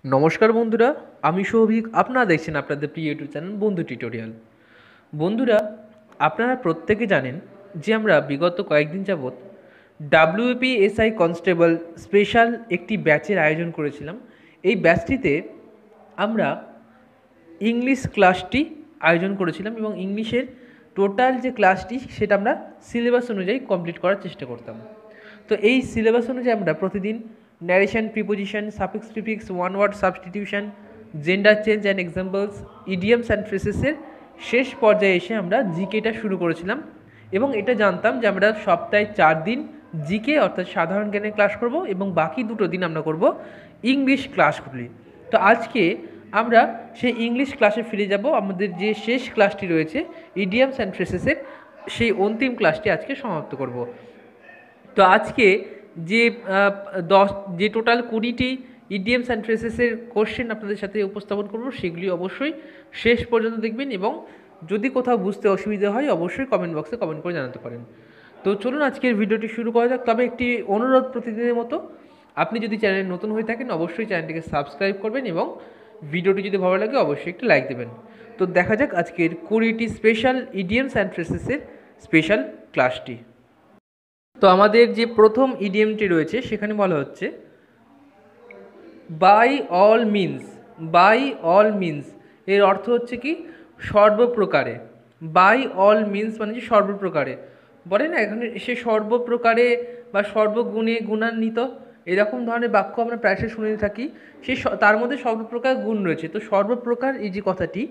নমস্কার বন্ধুরা, আমি সৌভিক। আপনারা দেখছেন আপনাদের প্রিয় ইউটিউব চ্যানেল বন্ধু টিউটোরিয়াল। বন্ধুরা, আপনারা প্রত্যেকে জানেন যে আমরা বিগত কয়েকদিন যাবৎ ডাব্লিউপিএসআই কনস্টেবল স্পেশাল একটি ব্যাচের আয়োজন করেছিলাম। এই ব্যাচটিতে আমরা ইংলিশ ক্লাসটি আয়োজন করেছিলাম এবং ইংলিশের টোটাল যে ক্লাসটি সেটা আমরা সিলেবাস অনুযায়ী কমপ্লিট করার চেষ্টা করতাম। তো এই সিলেবাস অনুযায়ী আমরা প্রতিদিন narration, preposition, suffix prefix, one word substitution, gender change and examples, idioms and ফ্রেসেসের শেষ পর্যায়ে এসে আমরা জিকেটা শুরু করেছিলাম এবং এটা জানতাম যে আমরা সপ্তাহে 4 দিন জিকে অর্থাৎ সাধারণ জ্ঞানের ক্লাস করব এবং বাকি 2 দিন আমরা করব ইংলিশ ক্লাসগুলি। তো আজকে আমরা সেই ইংলিশ ক্লাসে ফিরে যাব। আমাদের যে শেষ ক্লাসটি রয়েছে ইডিয়ামস অ্যান্ড ফ্রেসেসের, সেই অন্তিম ক্লাসটি আজকে সমাপ্ত করব। তো আজকে যে যে টোটাল 20টি ইডিয়ামস অ্যান্ড ফ্রেসেসের কোশ্চেন আপনাদের সাথে উপস্থাপন করব, সেগুলি অবশ্যই শেষ পর্যন্ত দেখবেন এবং যদি কোথাও বুঝতে অসুবিধা হয় অবশ্যই কমেন্ট বক্সে কমেন্ট করে জানাতে পারেন। তো চলুন আজকের ভিডিওটি শুরু করা যাক। তবে একটি অনুরোধ প্রতিদিনের মতো, আপনি যদি চ্যানেলে নতুন হয়ে থাকেন অবশ্যই চ্যানেলটিকে সাবস্ক্রাইব করবেন এবং ভিডিওটি যদি ভালো লাগে অবশ্যই একটি লাইক দেবেন। তো দেখা যাক আজকের 20টি স্পেশাল ইডিয়ামস অ্যান্ড ফ্রেসেসের স্পেশাল ক্লাসটি। তো আমাদের যে প্রথম ইডিএমটি রয়েছে সেখানে বলা হচ্ছে by all means. By all means এর অর্থ হচ্ছে কি সর্বপ্রকারে। বাই অল মিনস মানে যে সর্বপ্রকারে, বলে না এখানে সে সর্বপ্রকারে বা সর্বগুণে গুণান্বিত, এরকম ধরনের বাক্য আমরা প্রায়শই শুনে থাকি। সেই তার মধ্যে সর্বপ্রকার গুণ রয়েছে। তো সর্বপ্রকার এই যে কথাটি,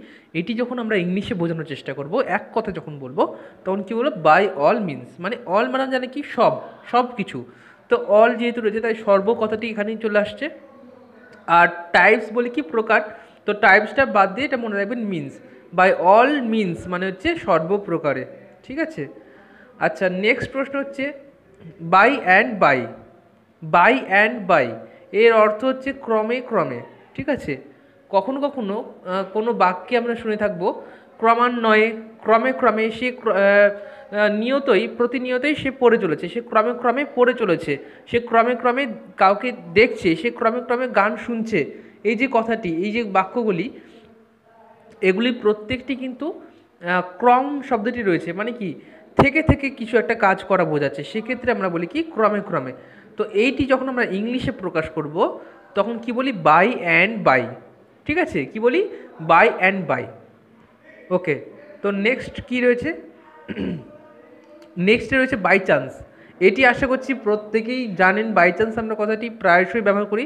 এটি যখন আমরা ইংলিশে বোঝানোর চেষ্টা করব, এক কথা যখন বলবো তখন কী বলবো, বাই অল মিনস মানে অল মানে জানে কি সব, সব কিছু। তো অল যেহেতু রয়েছে তাই সর্ব কথাটি এখানেই চলে আসছে। আর টাইপস বলি কি প্রকার, তো টাইপসটা বাদ দিয়ে এটা মনে রাখবেন মিনস। বাই অল মিনস মানে হচ্ছে সর্বপ্রকারে। ঠিক আছে। আচ্ছা, নেক্সট প্রশ্ন হচ্ছে by and by. By and by এর অর্থ হচ্ছে ক্রমে ক্রমে। ঠিক আছে। কখনো কখনো কোনো বাক্যে আমরা শুনে থাকবো ক্রমান্বয়ে, ক্রমে ক্রমে, সে নিয়তই প্রতিনিয়তই সে পড়ে চলেছে, সে ক্রমে ক্রমে পড়ে চলেছে, সে ক্রমে ক্রমে কাউকে দেখছে, সে ক্রমে ক্রমে গান শুনছে। এই যে কথাটি, এই যে বাক্যগুলি, এগুলি প্রত্যেকটি কিন্তু ক্রম শব্দটি রয়েছে, মানে কি থেকে থেকে কিছু একটা কাজ করা বোঝাচ্ছে, সেক্ষেত্রে আমরা বলি কি ক্রমে ক্রমে। তো এইটি যখন আমরা ইংলিশে প্রকাশ করব তখন কি বলি, বাই অ্যান্ড বাই। ঠিক আছে, কি বলি, বাই অ্যান্ড বাই। ওকে। তো নেক্সট কি রয়েছে, নেক্সটে রয়েছে বাই চান্স। এটি আশা করছি প্রত্যেকেই জানেন। বাই চান্স আমরা কথাটি প্রায়শই ব্যবহার করি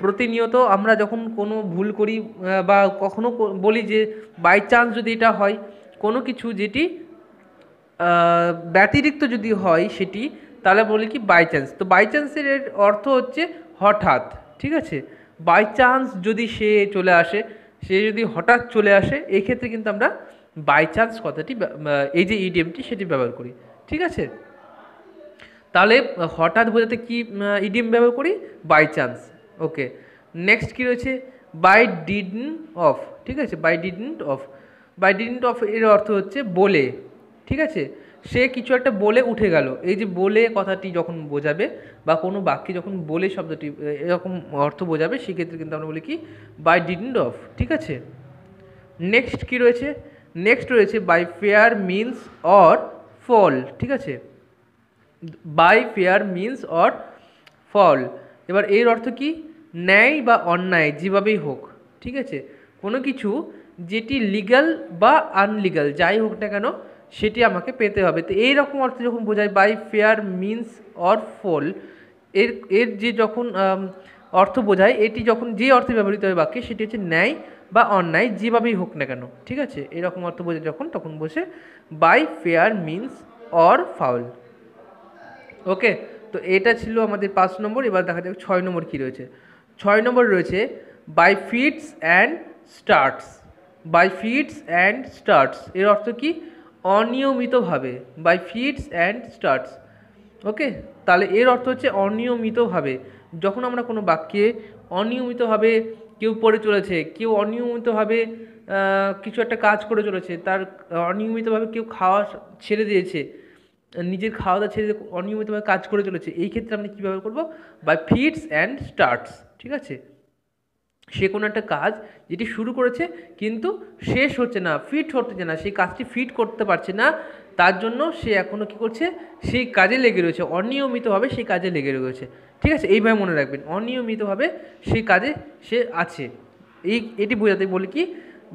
প্রতিনিয়ত। আমরা যখন কোনো ভুল করি বা কখনো বলি যে বাই চান্স যদি এটা হয়, কোনো কিছু যেটি ব্যতিরিক্ত যদি হয় সেটি, তাহলে বলি কি বাই চান্স। তো বাই চান্সের অর্থ হচ্ছে হঠাৎ। ঠিক আছে। বাই চান্স যদি সে চলে আসে, সে যদি হঠাৎ চলে আসে, এই ক্ষেত্রে কিন্তু আমরা বাই চান্স কথাটি, এই যে ইডিএমটি সেটি ব্যবহার করি। ঠিক আছে। তাহলে হঠাৎ বোঝাতে কি ইডিএম ব্যবহার করি, বাই চান্স। ওকে। নেক্সট কি রয়েছে, বাই ডিডন্ট অফ। ঠিক আছে, by dint of. By dint of এর অর্থ হচ্ছে বলে। ঠিক আছে। সে কিছু একটা বলে উঠে গেল। এই যে বলে কথাটি যখন বোঝাবে বা কোনো বাক্যে যখন বলে শব্দটি এরকম অর্থ বোঝাবে, সেক্ষেত্রে কিন্তু আমরা বলি কি বাই ডিডন্ট অফ। ঠিক আছে। নেক্সট কি রয়েছে, নেক্সট রয়েছে বাই ফেয়ার মিনস অর ফল। ঠিক আছে, বাই ফেয়ার মিনস অর ফল। এবার এর অর্থ কি, ন্যায় বা অন্যায় যেভাবেই হোক। ঠিক আছে। কোনো কিছু যেটি লিগ্যাল বা আনলিগ্যাল যাই হোক না কেন সেটি আমাকে পেতে হবে। তো এইরকম অর্থ যখন বোঝায় বাই ফেয়ার মিনস অর ফল, এর এর যে যখন অর্থ বোঝায়, এটি যখন যে অর্থে ব্যবহৃত হয় বাক্যে, সেটি হচ্ছে ন্যায় বা অন্যায় যেভাবেই হোক না কেন। ঠিক আছে। এরকম অর্থ বোঝায় যখন, তখন বসে by fair means or foul. Okay. তো এটা ছিল আমাদের 5 নম্বর। এবার দেখা যাক 6 নম্বর কী রয়েছে। 6 নম্বর রয়েছে by fits and starts. By fits and starts এর অর্থ কি, অনিয়মিতভাবে। By fits and starts. Okay. তাহলে এর অর্থ হচ্ছে অনিয়মিতভাবে। যখন আমরা কোনো বাক্যে অনিয়মিতভাবে কেউ পড়ে চলেছে, কেউ অনিয়মিতভাবে কিছু একটা কাজ করে চলেছে, তার অনিয়মিতভাবে কেউ খাওয়া ছেড়ে দিয়েছে, নিজের খাওয়া দাওয়া ছেড়ে দিয়ে অনিয়মিতভাবে কাজ করে চলেছে, এই ক্ষেত্রে আমরা কী ব্যবহার করবো, বাই ফিটস অ্যান্ড স্টার্টস। ঠিক আছে। সে কোনো একটা কাজ যেটি শুরু করেছে কিন্তু শেষ হচ্ছে না, ফিট হচ্ছে না, সেই কাজটি ফিট করতে পারছে না, তার জন্য সে এখনও কী করছে, সেই কাজে লেগে রয়েছে, অনিয়মিতভাবে সেই কাজে লেগে রয়েছে। ঠিক আছে, এইভাবে মনে রাখবেন, অনিয়মিতভাবে সেই কাজে সে আছে। এটি বোঝাতে বলি কি,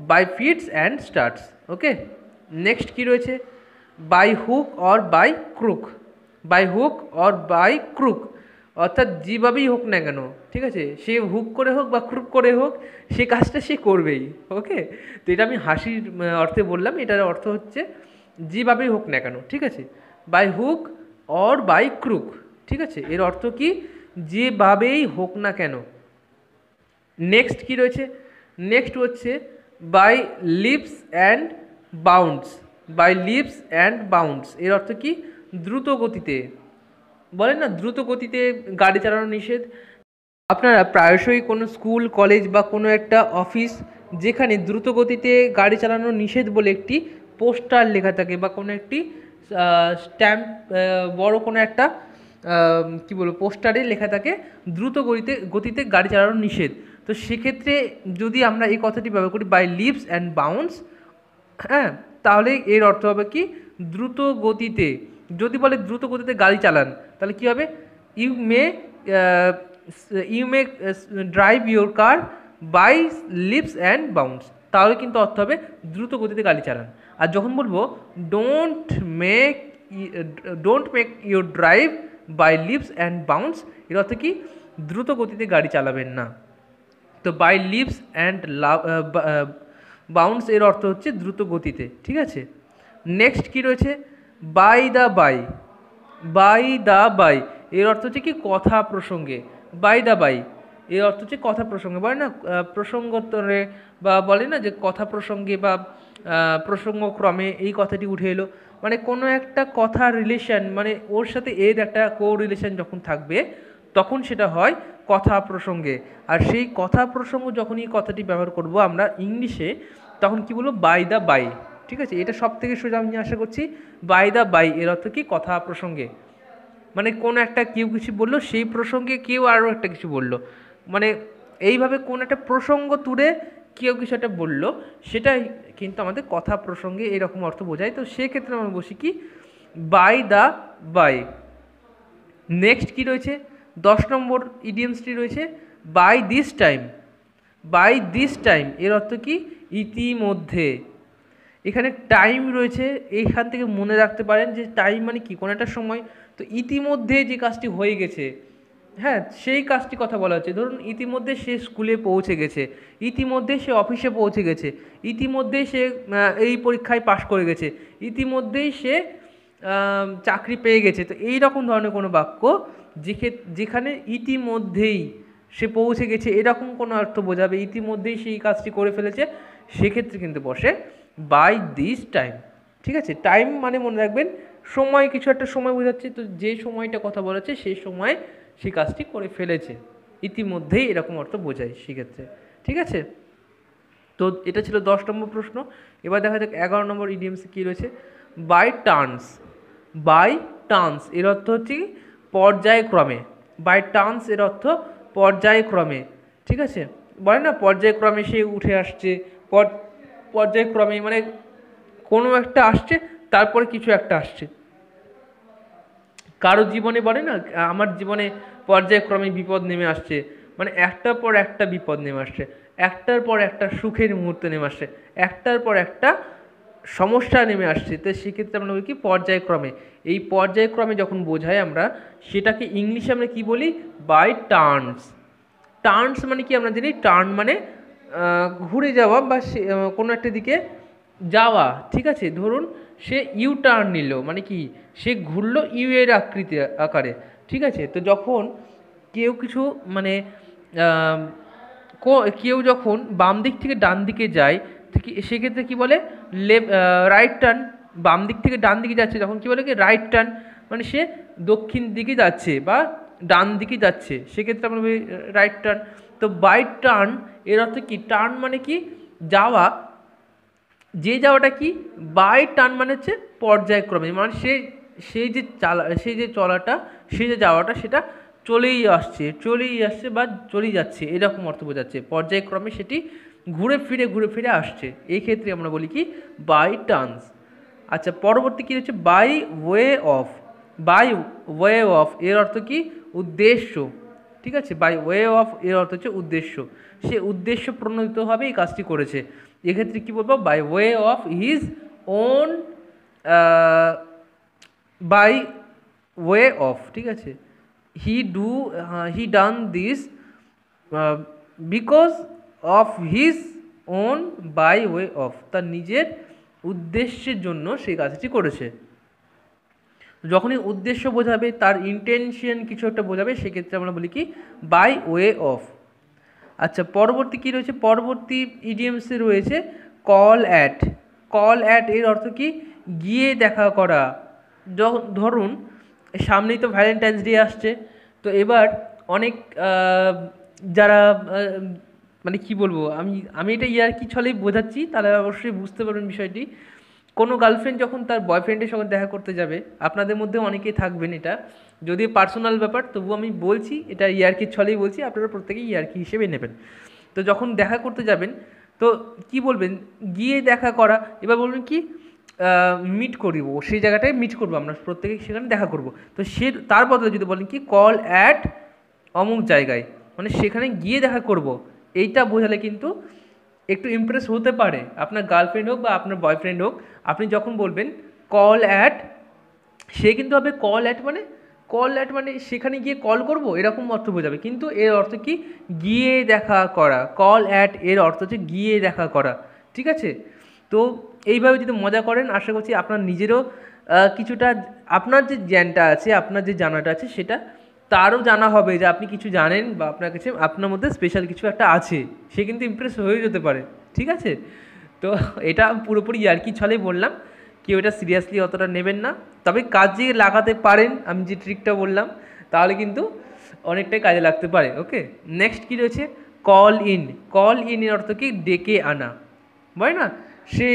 by fits and starts. Okay, next কী রয়েছে, by hook or by crook. By hook or by crook অর্থাৎ যেভাবেই হোক না কেন, ঠিক আছে, সে হুক করে হোক বা ক্রুক করে হোক, সে কাজটা সে করবেই। ওকে, তো এটা আমি হাসির অর্থে বললাম, এটার অর্থ হচ্ছে যেভাবেই হোক না কেন। ঠিক আছে, by hook or by crook, ঠিক আছে, এর অর্থ কি, যেভাবেই হোক না কেন। নেক্সট কি রয়েছে, নেক্সট হচ্ছে by leaps and bounds. By leaps and bounds এর অর্থ কি, দ্রুত গতিতে, বলেন না দ্রুত গতিতে গাড়ি চালানো নিষেধ। আপনারা প্রায়শই কোনো স্কুল, কলেজ বা কোনো একটা অফিস যেখানে দ্রুত গতিতে গাড়ি চালানো নিষেধ বলে একটি পোস্টার লেখা থাকে বা কোনো একটি স্ট্যাম্প, বড় কোনো একটা কী বলবো, পোস্টারে লেখা থাকে দ্রুত গতিতে গাড়ি চালানো নিষেধ। তো সেক্ষেত্রে যদি আমরা এই কথাটি ব্যবহার করি বাই লিপস অ্যান্ড বাউন্ডস, হ্যাঁ, তাহলে এর অর্থ হবে কি, দ্রুত গতিতে। যদি বলে দ্রুত গতিতে গাড়ি চালান, তাহলে কী হবে, you may you may drive your car by leaps and bounds, তাহলে কিন্তু অর্থ হবে দ্রুত গতিতে গাড়ি চালান। আর যখন বলবো don't make your drive by leaps and bounds, এর অর্থ কি, দ্রুত গতিতে গাড়ি চালাবেন না। তো বাই লিপস অ্যান্ড বাউন্ডস এর অর্থ হচ্ছে দ্রুত গতিতে। ঠিক আছে, নেক্সট কি রয়েছে, by the by. By the by এর অর্থ হচ্ছে কি, কথা প্রসঙ্গে। বাই দ্য বাই এর অর্থ হচ্ছে কথা প্রসঙ্গে, বলে না প্রসঙ্গোত্তরে, বা বলে না যে কথা প্রসঙ্গে বা প্রসঙ্গক্রমে এই কথাটি উঠে এলো, মানে কোনো একটা কথা রিলেশন, মানে ওর সাথে এর একটা কো রিলেশন যখন থাকবে তখন সেটা হয় কথা প্রসঙ্গে। আর সেই কথা প্রসঙ্গ যখন এই কথাটি ব্যবহার করব আমরা ইংলিশে, তখন কি বলবো, বাই দ্য বাই। ঠিক আছে, এটা সব থেকে সোজা আমি আশা করছি। বাই দ্য বাই এর অর্থ কি, কথা প্রসঙ্গে, মানে কোনো একটা কেউ কিছু বললো, সেই প্রসঙ্গে কেউ আরও একটা কিছু বললো, মানে এইভাবে কোন একটা প্রসঙ্গ তুলে কেউ কিছু একটা বললো, সেটাই কিন্তু আমাদের কথা প্রসঙ্গে এরকম অর্থ বোঝায়। তো সেক্ষেত্রে আমরা বসি কি, বাই দ্য বাই। নেক্সট কি রয়েছে, 10 নম্বর ইডিয়মসটি রয়েছে by this time. By this time এর অর্থ কি, ইতিমধ্যে। এখানে টাইম রয়েছে, এইখান থেকে মনে রাখতে পারেন যে টাইম মানে কি, কোনো একটা সময়। তো ইতিমধ্যে যে কাজটি হয়ে গেছে, হ্যাঁ, সেই কাজটি কথা বলা হচ্ছে। ধরুন ইতিমধ্যে সে স্কুলে পৌঁছে গেছে, ইতিমধ্যে সে অফিসে পৌঁছে গেছে, ইতিমধ্যেই সে এই পরীক্ষায় পাশ করে গেছে, ইতিমধ্যেই সে চাকরি পেয়ে গেছে। তো এই রকম ধরনের কোনো বাক্য যেখানে ইতিমধ্যেই সে পৌঁছে গেছে এরকম কোনো অর্থ বোঝাবে, ইতিমধ্যেই সেই কাজটি করে ফেলেছে, সেক্ষেত্রে কিন্তু বসে বাই দিস টাইম। ঠিক আছে, টাইম মানে মনে রাখবেন সময়, কিছু একটা সময় বোঝাচ্ছে। তো যে সময়টা কথা বলা হচ্ছে সেই সময় সেই কাজটি করে ফেলেছে, ইতিমধ্যেই এরকম অর্থ বোঝায় সেক্ষেত্রে। ঠিক আছে, তো এটা ছিল 10 নম্বর প্রশ্ন। এবার দেখা যাক 11 নম্বর ইডিয়মসে কী রয়েছে, বাই টার্নস। বাই টার্নস এর অর্থ হচ্ছে পর্যায়ক্রমে। বাই টার্নস এর অর্থ পর্যায়ক্রমে। ঠিক আছে, বলে না পর্যায়ক্রমে সে উঠে আসছে, পর্যায়ক্রমে মানে কোনো একটা আসছে তারপরে কিছু একটা আসছে। কারো জীবনে বলে না, আমার জীবনে পর্যায়ক্রমে বিপদ নেমে আসছে, মানে একটার পর একটা বিপদ নেমে আসছে, একটার পর একটা সুখের মুহূর্ত নেমে আসছে, একটার পর একটা সমস্যা নেমে আসছে। তো সেক্ষেত্রে আমরা বলি কি, পর্যায়ক্রমে। এই পর্যায়ক্রমে যখন বোঝাই আমরা, সেটাকে ইংলিশে আমরা কি বলি, বাই টার্নস। টার্নস মানে কি আমরা জানি, টার্ন মানে ঘুরে যাওয়া বা কোনো একটা দিকে যাওয়া। ঠিক আছে, ধরুন সে ইউ টার্ন নিল, মানে কি, সে ঘুরলো ইউ এর আকারে। ঠিক আছে, তো যখন কেউ কিছু মানে কেউ যখন বাম দিক থেকে ডান দিকে যায়, সেক্ষেত্রে কি বলে, রাইট টার্ন। বাম দিক থেকে ডান দিকে যাচ্ছে যখন কি বলে কি, রাইট টার্ন, মানে সে দক্ষিণ দিকে যাচ্ছে বা ডান দিকে যাচ্ছে, সেক্ষেত্রে আমরা বলি রাইট টার্ন। তো বাই টার্ন এর অর্থ কি, টার্ন মানে কি, যাওয়া। যে যাওয়াটা কি, বাই টার্ন মানে হচ্ছে পর্যায়ক্রমে, মানে সেই যে চলাটা, সেই যে যাওয়াটা সেটা চলেই আসছে বা চলেই যাচ্ছে, এরকম অর্থ বোঝাচ্ছে। পর্যায়ক্রমে সেটি ঘুরে ফিরে আসছে, এই ক্ষেত্রে আমরা বলি কি বাই টার্নস। আচ্ছা, পরবর্তী কী হচ্ছে by way of. By way of এর অর্থ কি উদ্দেশ্য, ঠিক আছে। বাই ওয়ে অফ এর অর্থ হচ্ছে উদ্দেশ্য, সে উদ্দেশ্য প্রণোদিতভাবে এই কাজটি করেছে। এক্ষেত্রে কী বলবো by way of his own, by way of, ঠিক আছে। He done this because of his own by way of, তার নিজের উদ্দেশ্যের জন্য সেই কাজটি করেছে। যখনই উদ্দেশ্য বোঝাবে, তার ইন্টেনশন কিছু একটা বোঝাবে, সেক্ষেত্রে আমরা বলি কি বাই ওয়ে অফ। আচ্ছা, পরবর্তী কী রয়েছে, পরবর্তী ইডিয়মসে রয়েছে কল অ্যাট। কল অ্যাট এর অর্থ কি গিয়ে দেখা করা। ধরুন সামনেই তো ভ্যালেন্টাইন্স ডে আসছে, তো এবার অনেক যারা মানে কি বলবো, আমি এটা ইয়ার্কি ছলেই বোঝাচ্ছি, তাহলে অবশ্যই বুঝতে পারবেন বিষয়টি। কোনো গার্লফ্রেন্ড যখন তার বয়ফ্রেন্ডের সঙ্গে দেখা করতে যাবে, আপনাদের মধ্যে অনেকেই থাকবেন, এটা যদিও পার্সোনাল ব্যাপার, তবু আমি বলছি, এটা ইয়ার্কির ছলেই বলছি, আপনারা প্রত্যেকেই ইয়ার্কি হিসেবে নেবেন। তো যখন দেখা করতে যাবেন, তো কি বলবেন, গিয়ে দেখা করা। এবার বলবেন কি মিট করিব, সেই জায়গাটায় মিট করবো, আমরা প্রত্যেকেই সেখানে দেখা করব। তো সে তার বদলে যদি বলেন কি কল অ্যাট অমুক জায়গায়, মানে সেখানে গিয়ে দেখা করব, এইটা বোঝালে কিন্তু একটু ইমপ্রেস হতে পারে আপনার গার্লফ্রেন্ড হোক বা আপনার বয়ফ্রেন্ড হোক। আপনি যখন বলবেন কল অ্যাট, সে কিন্তু হবে কল অ্যাট মানে সেখানে গিয়ে কল করব, এরকম অর্থ বোঝাবে, কিন্তু এর অর্থ কি গিয়ে দেখা করা। কল অ্যাট এর অর্থ হচ্ছে গিয়ে দেখা করা, ঠিক আছে। তো এইভাবে যদি মজা করেন, আশা করছি আপনার নিজেরও কিছুটা, আপনার যে জ্ঞানটা আছে, আপনার যে জানাটা আছে, সেটা তারও জানা হবে যে আপনি কিছু জানেন, বা আপনার কাছে আপনার মধ্যে স্পেশাল কিছু একটা আছে, সে কিন্তু ইমপ্রেস হয়ে যেতে পারে, ঠিক আছে। তো এটা পুরোপুরি ইয়ার্কি ছলেই বললাম, কেউ এটা সিরিয়াসলি অতটা নেবেন না, তবে কাজে লাগাতে পারেন, আমি যে ট্রিকটা বললাম, তাহলে কিন্তু অনেকটাই কাজে লাগতে পারে। ওকে, নেক্সট কী রয়েছে কল ইন। কল ইন এর অর্থ কি ডেকে আনা, বলে না, সে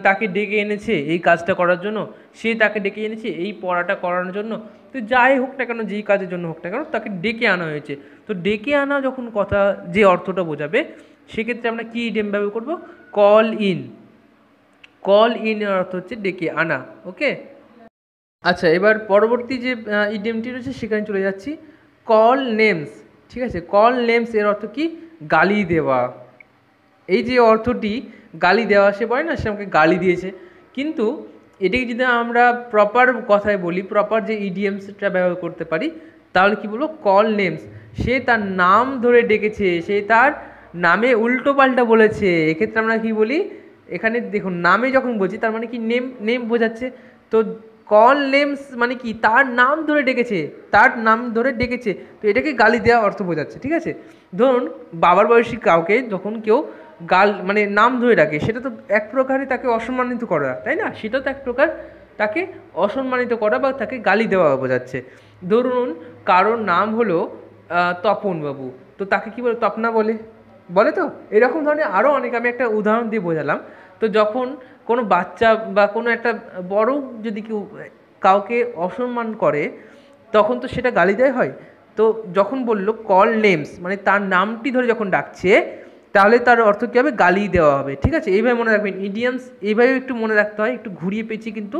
তাকে ডেকে এনেছে এই কাজটা করার জন্য, সে তাকে ডেকে এনেছে এই পড়াটা করানোর জন্য, তো যাই হোক না কেন, যেই কাজের জন্য হোক না কেন, তাকে ডেকে আনা হয়েছে। তো ডেকে আনা যখন কথা যে অর্থটা বোঝাবে, সেক্ষেত্রে আমরা কী ইডিয়ম ব্যবহার করব কল ইন। কল ইন এর অর্থ হচ্ছে ডেকে আনা। ওকে, আচ্ছা, এবার পরবর্তী যে ইডিয়মটি রয়েছে সেখানে চলে যাচ্ছি, কল নেমস, ঠিক আছে। কল নেমস এর অর্থ কি গালি দেওয়া। এই যে অর্থটি গালি দেওয়া, সে বলে না সে আমাকে গালি দিয়েছে, কিন্তু এটাকে যদি আমরা প্রপার কথায় বলি, প্রপার যে ইডিয়মসটা ব্যবহার করতে পারি, তাহলে কি বলবো কল নেমস, সে তার নাম ধরে ডেকেছে, সে তার নামে উল্টো পাল্টা বলেছে। এক্ষেত্রে আমরা কি বলি, এখানে দেখুন নামে যখন বলছি, তার মানে কি নেম বোঝাচ্ছে। তো কল নেমস মানে কি তার নাম ধরে ডেকেছে, তার নাম ধরে ডেকেছে, তো এটাকে গালি দেওয়া অর্থ বোঝাচ্ছে, ঠিক আছে। ধরুন বাবার বয়সী কাউকে যখন কেউ মানে নাম ধরে ডাকে, সেটা তো এক প্রকারে তাকে অসম্মানিত করা, তাই না, সেটা তো এক প্রকার তাকে অসম্মানিত করা বা তাকে গালি দেওয়া বোঝাচ্ছে। ধরুন কারোর নাম হলো তপন বাবু, তো তাকে কি বলে তপনা বলে তো, এরকম ধরনের আরও অনেক, আমি একটা উদাহরণ দিয়ে বোঝালাম। তো যখন কোনো বাচ্চা বা কোনো একটা বড় যদি কেউ কাউকে অসম্মান করে, তখন তো সেটা গালি দেওয়া হয়। তো যখন বললো কল নেমস মানে তার নামটি ধরে যখন ডাকছে, তাহলে তার অর্থ কী হবে গালি দেওয়া হবে, ঠিক আছে। এইভাবে মনে রাখবেন, ইডিয়ামস এইভাবে একটু মনে রাখতে হয়, একটু ঘুরিয়ে পেঁচিয়ে কিন্তু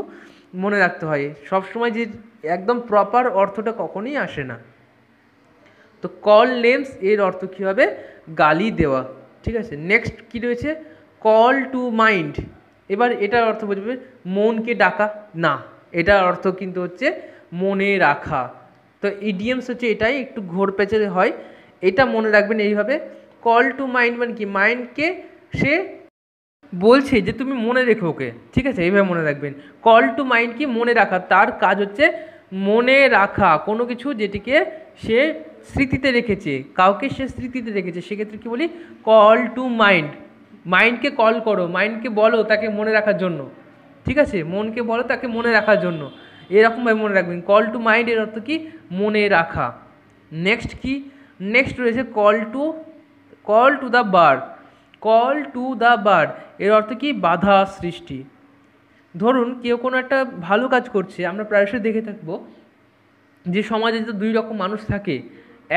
মনে রাখতে হয়, সবসময় যে একদম প্রপার অর্থটা কখনোই আসে না। তো কল নেমস এর অর্থ কী হবে গালি দেওয়া, ঠিক আছে। নেক্সট কী রয়েছে কল টু মাইন্ড। এবার এটার অর্থ বুঝবে মনকে ডাকা না, এটার অর্থ কিন্তু হচ্ছে মনে রাখা। তো ইডিয়মস হচ্ছে এটাই, একটু ঘোর পেঁচে হয়, এটা মনে রাখবেন এইভাবে। কল টু মাইন্ড মানে কি মাইন্ডকে সে বলছে যে তুমি মনে রেখো ওকে, ঠিক আছে, এইভাবে মনে রাখবেন। কল টু মাইন্ড কি মনে রাখা, তার কাজ হচ্ছে মনে রাখা কোনো কিছু যেটিকে সে স্মৃতিতে রেখেছে, কাউকে সে স্মৃতিতে রেখেছে, সেক্ষেত্রে কি বলি কল টু মাইন্ড। মাইন্ডকে কল করো, মাইন্ডকে বলো তাকে মনে রাখার জন্য, ঠিক আছে, মনকে বলো তাকে মনে রাখার জন্য, এরকমভাবে মনে রাখবেন। কল টু মাইন্ড এর অর্থ কি মনে রাখা। নেক্সট কি, নেক্সট রয়েছে call to the bird. Call to the bird এর অর্থ কি বাধা সৃষ্টি। ধরুন কেউ কোনো একটা ভালো কাজ করছে, আমরা প্রায়শই দেখে থাকবো যে সমাজে তো দুই রকম মানুষ থাকে,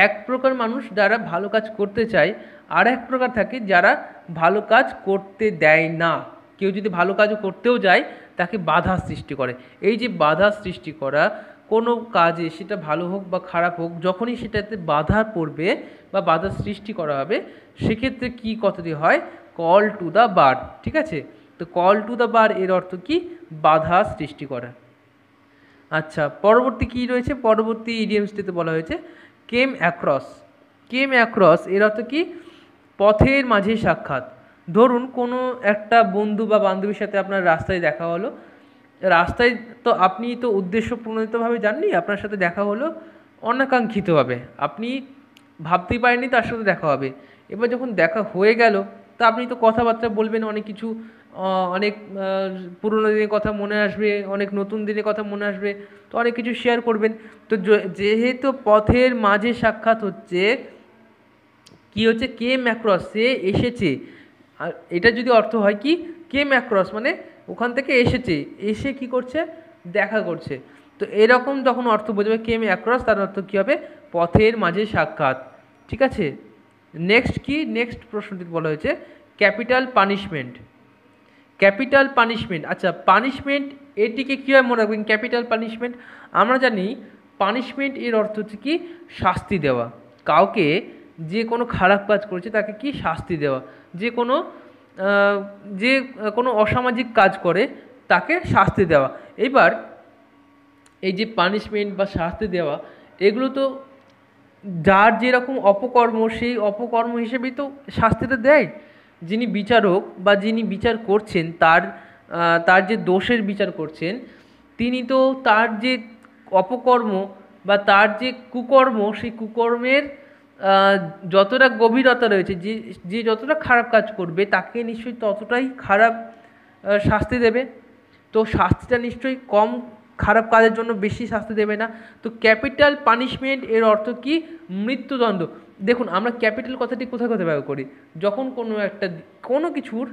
এক প্রকার মানুষ যারা ভালো কাজ করতে চায়, আর এক প্রকার থাকে যারা ভালো কাজ করতে দেয় না। কেউ যদি ভালো কাজও করতেও যায় তাকে বাধা সৃষ্টি করে। এই যে বাধা সৃষ্টি করা কোনো কাজে, সেটা ভালো হোক বা খারাপ হোক, যখনই সেটাতে বাধা পড়বে বা বাধা সৃষ্টি করা হবে, সেক্ষেত্রে কী কথাটি হয়, কল টু দ্য বার। ঠিক আছে, তো কল টু দ্য বার এর অর্থ কি, বাধা সৃষ্টি করা। আচ্ছা, পরবর্তী কি রয়েছে, পরবর্তী ইডিয়মসটিতে বলা হয়েছে কেম অ্যাক্রস। কেম অ্যাক্রস এর অর্থ কি, পথের মাঝে সাক্ষাৎ। ধরুন কোনো একটা বন্ধু বা বান্ধবীর সাথে আপনার রাস্তায় দেখা হলো, রাস্তায় তো আপনি তো উদ্দেশ্যপ্রণোদিতভাবে যাননি, আপনার সাথে দেখা হলো অনাকাঙ্ক্ষিতভাবে, আপনি ভাবতেই পারেননি তার সাথে দেখা হবে। এবার যখন দেখা হয়ে গেল, তা আপনি তো কথাবার্তা বলবেন, অনেক কিছু, অনেক পুরোনো দিনের কথা মনে আসবে, অনেক নতুন দিনের কথা মনে আসবে, তো অনেক কিছু শেয়ার করবেন। তো যেহেতু পথের মাঝে সাক্ষাৎ হচ্ছে, কি হচ্ছে, কেম অ্যাক্রস, সে এসেছে। আর এটা যদি অর্থ হয় কি, কেম অ্যাক্রস মানে ওখান থেকে এসেছে, এসে কি করছে, দেখা করছে। তো এরকম যখন অর্থ বোঝাবে কেম অ্যাক্রস, তার অর্থ কী হবে, পথের মাঝে সাক্ষাৎ। ঠিক আছে, নেক্সট কি, নেক্সট প্রশ্নটি বলা হয়েছে ক্যাপিটাল পানিশমেন্ট। ক্যাপিটাল পানিশমেন্ট, আচ্ছা পানিশমেন্ট এটিকে কীভাবে মনে রাখবেন, ক্যাপিটাল পানিশমেন্ট আমরা জানি পানিশমেন্ট এর অর্থ হচ্ছে কি, শাস্তি দেওয়া। কাউকে যে কোনো খারাপ কাজ করেছে তাকে কি, শাস্তি দেওয়া। যে কোনো অসামাজিক কাজ করে তাকে শাস্তি দেওয়া। এবার এই যে পানিশমেন্ট বা শাস্তি দেওয়া, এগুলো তো যার যেরকম অপকর্ম, সেই অপকর্ম হিসেবেই তো শাস্তিটা দেয়। যিনি বিচারক বা যিনি বিচার করছেন, তার যে দোষের বিচার করছেন, তিনি তো তার যে অপকর্ম বা তার যে কুকর্ম, সেই কুকর্মের যতটা গভীরতা রয়েছে, যে যতটা খারাপ কাজ করবে তাকে নিশ্চয়ই ততটাই খারাপ শাস্তি দেবে। তো শাস্তিটা নিশ্চয়ই কম খারাপ কাজের জন্য বেশি শাস্তি দেবে না। তো ক্যাপিটাল পানিশমেন্ট এর অর্থ কি, মৃত্যুদণ্ড। দেখুন আমরা ক্যাপিটাল কথাটি কোথায় কোথায় ব্যবহার করি, যখন কোনো কিছুর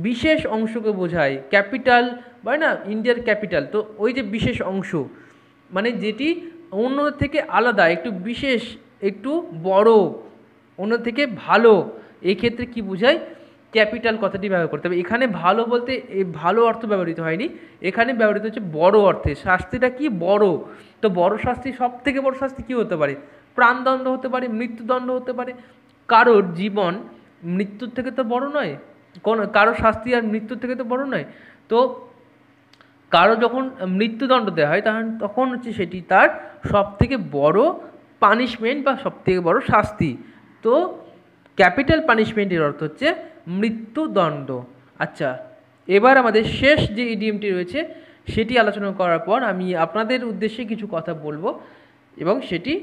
বিশেষ অংশকে বোঝায়। ক্যাপিটাল বলে না, ইন্ডিয়ার ক্যাপিটাল, তো ওই যে বিশেষ অংশ মানে যেটি অন্যদের থেকে আলাদা, একটু বিশেষ, একটু বড়, অন্য থেকে ভালো, এই ক্ষেত্রে কি বোঝায়, ক্যাপিটাল কথাটি ব্যবহার করতে হবে। এখানে ভালো বলতে এই ভালো অর্থ ব্যবহৃত হয়নি, এখানে ব্যবহৃত হচ্ছে বড় অর্থে। শাস্তিটা কি, বড়। তো বড় শাস্তি, সব থেকে বড় শাস্তি কী হতে পারে, প্রাণদণ্ড হতে পারে, মৃত্যুদণ্ড হতে পারে। কারোর জীবন মৃত্যুর থেকে তো বড় নয়, কারো শাস্তি আর মৃত্যুর থেকে তো বড় নয়। তো কারো যখন মৃত্যুদণ্ড দেওয়া হয়, তখন হচ্ছে সেটি তার সবথেকে বড় পানিশমেন্ট বা সবথেকে বড় শাস্তি। তো ক্যাপিটাল পানিশমেন্টের অর্থ হচ্ছে মৃত্যুদণ্ড। আচ্ছা, এবার আমাদের শেষ যে ইডিয়মটি রয়েছে সেটি আলোচনা করার পর আমি আপনাদের উদ্দেশ্যে কিছু কথা বলবো, এবং সেটি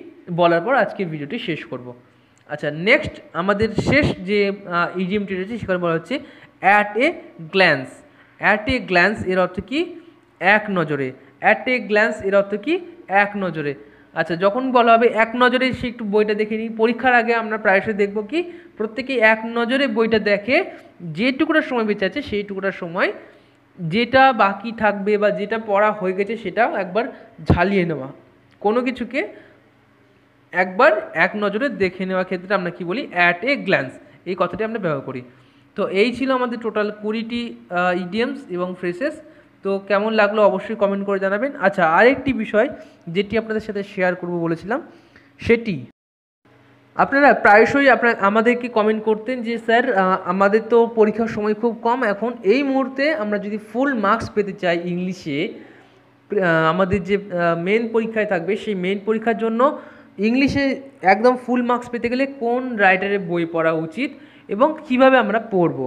বলার পর আজকের ভিডিওটি শেষ করব। আচ্ছা, নেক্সট আমাদের শেষ যে ইডিয়মটি রয়েছে সেখানে বলা হচ্ছে at a glance. At a glance এর অর্থ কি, এক নজরে। অ্যাট এ গ্ল্যান্স এর অর্থ কি, এক নজরে। আচ্ছা, যখন বলা হবে এক নজরে, সে একটু বইটা দেখে নিই। পরীক্ষার আগে আমরা প্রায়শই দেখব কি, প্রত্যেকেই এক নজরে বইটা দেখে যেটুকুটা সময় বেঁচে আছে সেই টুকুটার সময় যেটা বাকি থাকবে বা যেটা পড়া হয়ে গেছে সেটাও একবার ঝালিয়ে নেওয়া, কোনো কিছুকে একবার এক নজরে দেখে নেওয়ার ক্ষেত্রে আমরা কি বলি, অ্যাট এ গ্ল্যান্স, এই কথাটি আমরা ব্যবহার করি। তো এই ছিল আমাদের টোটাল 20টি ইডিয়মস এবং ফ্রেসেস। তো কেমন লাগলো অবশ্যই কমেন্ট করে জানাবেন। আচ্ছা, আরেকটি বিষয় যেটি আপনাদের সাথে শেয়ার করব বলেছিলাম, সেটি আপনারা প্রায়শই আমাদেরকে কমেন্ট করতেন যে স্যার আমাদের তো পরীক্ষার সময় খুব কম, এখন এই মুহূর্তে আমরা যদি ফুল মার্কস পেতে চাই ইংলিশে, আমাদের যে মেন পরীক্ষায় থাকবে সেই মেন পরীক্ষার জন্য ইংলিশে একদম ফুল মার্কস পেতে গেলে কোন রাইটারের বই পড়া উচিত এবং কিভাবে আমরা পড়ব।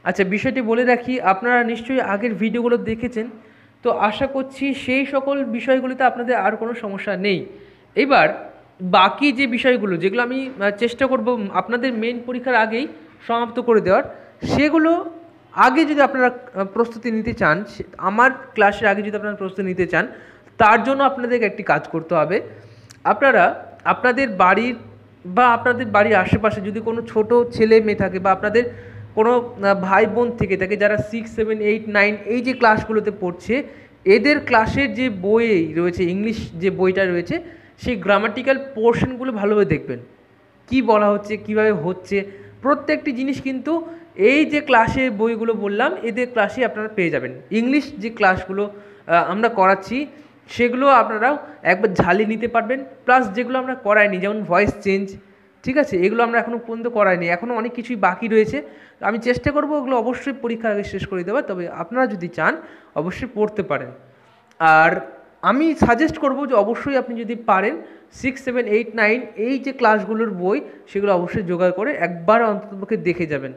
আচ্ছা, বিষয়টি বলে রাখি, আপনারা নিশ্চয়ই আগের ভিডিওগুলো দেখেছেন, তো আশা করছি সেই সকল বিষয়গুলিতে আপনাদের আর কোনো সমস্যা নেই। এবার বাকি যে বিষয়গুলো, যেগুলো আমি চেষ্টা করব আপনাদের মেন পরীক্ষার আগেই সমাপ্ত করে দেওয়ার, সেগুলো আগে যদি আপনারা প্রস্তুতি নিতে চান, আমার ক্লাসের আগে যদি আপনারা প্রস্তুতি নিতে চান, তার জন্য আপনাদেরকে একটি কাজ করতে হবে। আপনারা আপনাদের বাড়ির বা আপনাদের বাড়ির আশেপাশে যদি কোনো ছোট ছেলে মেয়ে থাকে বা আপনাদের কোনো ভাই বোন থেকে থাকে যারা 6, 7, 8, 9 এই যে ক্লাসগুলোতে পড়ছে, এদের ক্লাসের যে বই রয়েছে, ইংলিশ যে বইটা রয়েছে, সেই গ্রামাটিক্যাল পোর্শনগুলো ভালোভাবে দেখবেন, কি বলা হচ্ছে, কিভাবে হচ্ছে, প্রত্যেকটি জিনিস কিন্তু এই যে ক্লাসে বইগুলো বললাম এদের ক্লাসে আপনারা পেয়ে যাবেন। ইংলিশ যে ক্লাসগুলো আমরা করাচ্ছি সেগুলো আপনারা একবার ঝালিয়ে নিতে পারবেন, প্লাস যেগুলো আমরা করাইনি যেমন ভয়েস চেঞ্জ, ঠিক আছে, এগুলো আমরা এখনও পর্যন্ত করাইনি, এখনও অনেক কিছুই বাকি রয়েছে। আমি চেষ্টা করবো ওগুলো অবশ্যই পরীক্ষার আগে শেষ করে দেওয়ার, তবে আপনারা যদি চান অবশ্যই পড়তে পারেন। আর আমি সাজেস্ট করব যে অবশ্যই আপনি যদি পারেন 6, 7, 8, 9 এই যে ক্লাসগুলোর বই সেগুলো অবশ্যই জোগাড় করে একবার অন্ততপক্ষে দেখে যাবেন,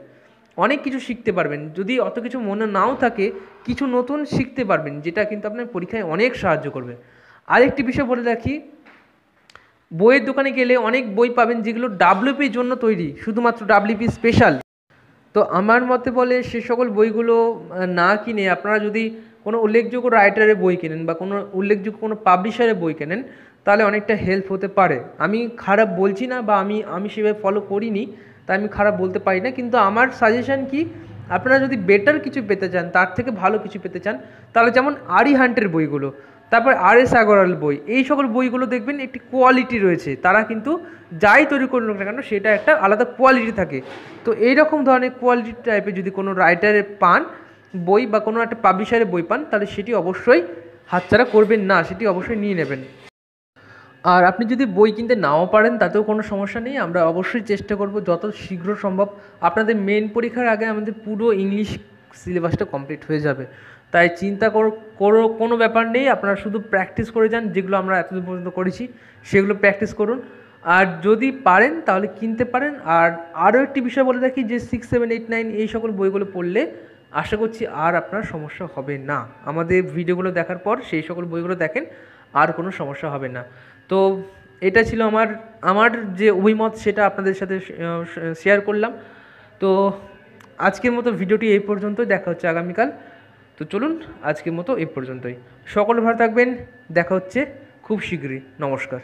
অনেক কিছু শিখতে পারবেন। যদি অত কিছু মনে নাও থাকে কিছু নতুন শিখতে পারবেন, যেটা কিন্তু আপনার পরীক্ষায় অনেক সাহায্য করবে। আরেকটি বিষয় বলে রাখি, বইয়ের দোকানে গেলে অনেক বই পাবেন যেগুলো ডাব্লিউপির জন্য তৈরি, শুধুমাত্র ডাব্লিউপি স্পেশাল। তো আমার মতে বলে সে সকল বইগুলো না কিনে আপনারা যদি কোনো উল্লেখযোগ্য রাইটারের বই কেনেন বা কোনো উল্লেখযোগ্য কোনো পাবলিশারের বই কেনেন তাহলে অনেকটা হেল্প হতে পারে। আমি খারাপ বলছি না, বা আমি সেভাবে ফলো করিনি তাই আমি খারাপ বলতে পারি না, কিন্তু আমার সাজেশান কি, আপনারা যদি বেটার কিছু পেতে চান, তার থেকে ভালো কিছু পেতে চান, তাহলে যেমন আরি হান্টের বইগুলো, তারপর আর.এস. আগরওয়াল বই, এই সকল বইগুলো দেখবেন একটি কোয়ালিটি রয়েছে, তারা কিন্তু যাই তৈরি করুন না কেন সেটা একটা আলাদা কোয়ালিটি থাকে। তো এইরকম ধরনের কোয়ালিটি টাইপের যদি কোনো রাইটারের পান বই বা কোনো একটা পাবলিশারের বই পান তাহলে সেটি অবশ্যই হাতছাড়া করবেন না, সেটি অবশ্যই নিয়ে নেবেন। আর আপনি যদি বই কিনতে নাও পারেন তাতেও কোনো সমস্যা নেই, আমরা অবশ্যই চেষ্টা করব যত শীঘ্র সম্ভব, আপনাদের মেন পরীক্ষার আগে আমাদের পুরো ইংলিশ সিলেবাসটা কমপ্লিট হয়ে যাবে। তাই চিন্তা করো কোনো ব্যাপার নেই, আপনারা শুধু প্র্যাকটিস করে যান, যেগুলো আমরা এতদিন পর্যন্ত করেছি সেগুলো প্র্যাকটিস করুন। আর যদি পারেন তাহলে কিনতে পারেন। আর আরও একটি বিষয় বলে রাখি যে 6, 7, 8, 9 এই সকল বইগুলো পড়লে আশা করছি আর আপনার সমস্যা হবে না। আমাদের ভিডিওগুলো দেখার পর সেই সকল বইগুলো দেখেন, আর কোনো সমস্যা হবে না। তো এটা ছিল আমার যে অভিমত সেটা আপনাদের সাথে শেয়ার করলাম। তো আজকের মতো ভিডিওটি এই পর্যন্তই, দেখা হচ্ছে আগামীকাল। তো চলুন আজকের মতো এই পর্যন্তই, সকলে ভালো থাকবেন, দেখা হচ্ছে খুব শীঘ্রই, নমস্কার।